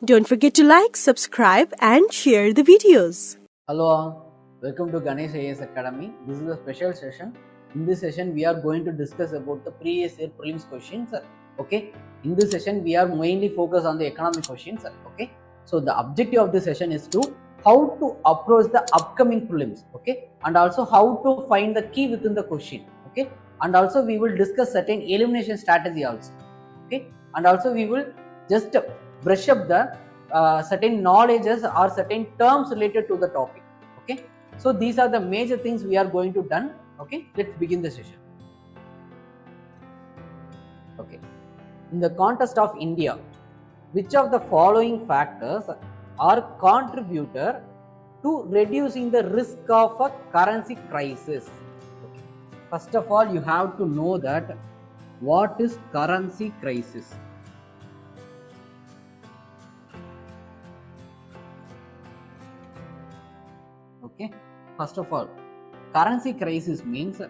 Don't forget to like, subscribe and share the videos. Hello all, welcome to Ganesh IAS Academy. This is a special session. In this session, we are going to discuss about the previous year prelims questions. Okay, in this session, we are mainly focused on the economic questions. Okay, so the objective of this session is to how to approach the upcoming prelims. Okay, and also how to find the key within the question. Okay, and also we will discuss certain elimination strategy also. Okay, and also we will just brush up the certain knowledges or certain terms related to the topic. Okay, so these are the major things we are going to done. Okay, let's begin the session. Okay, in the context of India, which of the following factors are contributor to reducing the risk of a currency crisis? Okay. First of all, you have to know that what is currency crisis. Okay, first of all, currency crisis means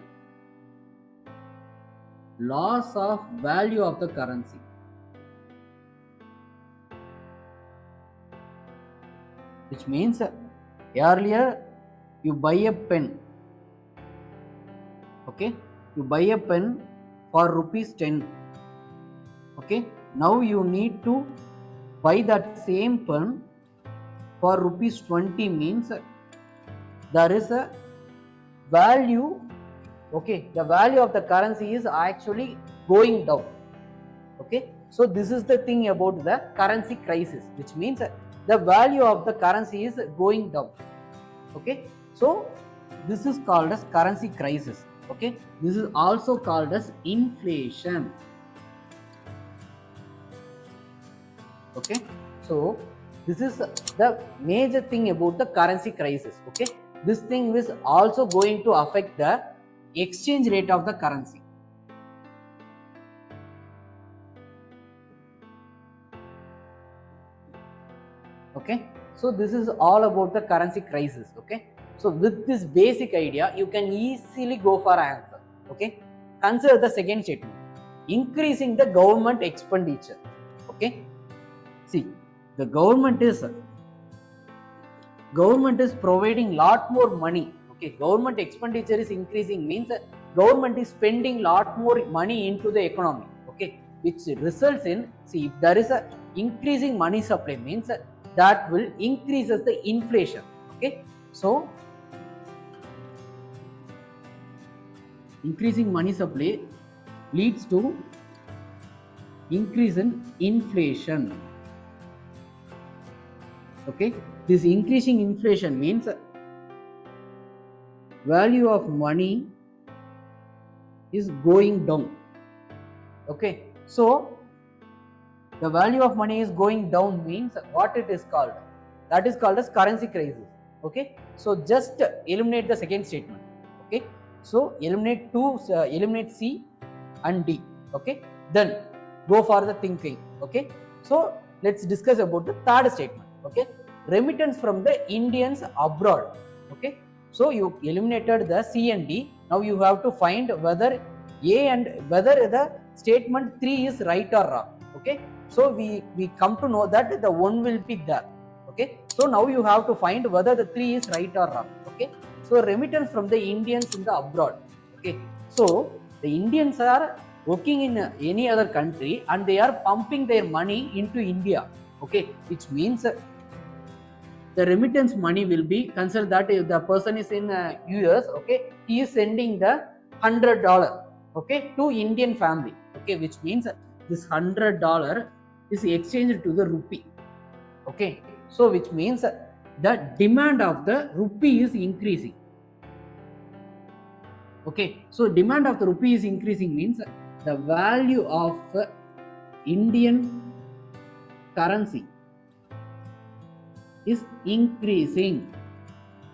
loss of value of the currency. Which means earlier you buy a pen. Okay, you buy a pen for rupees 10. Okay, now you need to buy that same pen for rupees 20, means there is a value. Okay, the value of the currency is actually going down. Okay, so this is the thing about the currency crisis, which means the value of the currency is going down. Okay, so this is called as currency crisis. Okay, this is also called as inflation. Okay, so this is the major thing about the currency crisis. Okay, this thing is also going to affect the exchange rate of the currency. Okay, so this is all about the currency crisis. Okay, so with this basic idea, you can easily go for answer. Okay, consider the second statement: increasing the government expenditure. Okay, see, the government is providing lot more money. Okay, government expenditure is increasing, means government is spending lot more money into the economy. Okay, which results in, see, if there is a increasing money supply, means that will increases the inflation. Okay, so increasing money supply leads to increase in inflation. Okay, this increasing inflation means value of money is going down. Okay, so the value of money is going down means what it is called? That is called as currency crisis. Okay, so just eliminate the second statement. Okay, so eliminate eliminate C and D. Okay, then go for the thinking. Okay, so let's discuss about the third statement. Okay, remittance from the Indians abroad. Okay, so you eliminated the C and D. Now you have to find whether A and whether the statement 3 is right or wrong. Okay, so we come to know that the 1 will be there. Okay, so now you have to find whether the 3 is right or wrong. Okay, so remittance from the Indians in the abroad. Okay, so the Indians are working in any other country and they are pumping their money into India. Okay, which means the remittance money will be considered that if the person is in US, okay, he is sending the $100, okay, to Indian family. Okay, which means this $100 is exchanged to the rupee. Okay, so which means the demand of the rupee is increasing. Okay, so demand of the rupee is increasing means the value of Indian currency is increasing.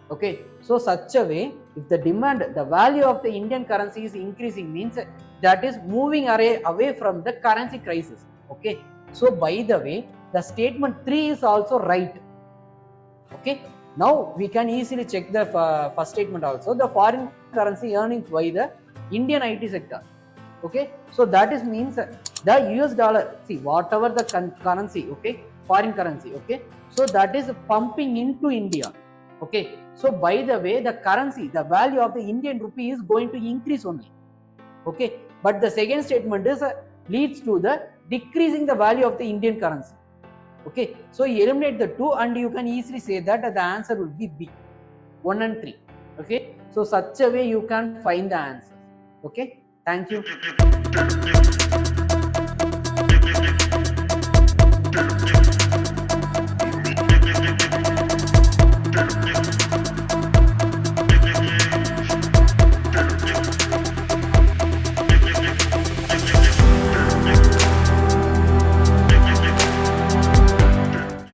Okay, so such a way, if the demand, the value of the Indian currency is increasing, means that is moving away from the currency crisis. Okay, so by the way, the statement 3 is also right. Okay, now we can easily check the first statement also. The foreign currency earnings by the Indian IT sector. Okay, so that is means the US dollar, see, whatever the currency, okay, foreign currency. Okay, so that is pumping into India. Okay, so by the way, the currency, the value of the Indian rupee is going to increase only. Okay, but the second statement is leads to the decreasing the value of the Indian currency. Okay, so you eliminate the two and you can easily say that the answer will be B, 1 and 3. Okay, so such a way you can find the answer. Okay, thank you.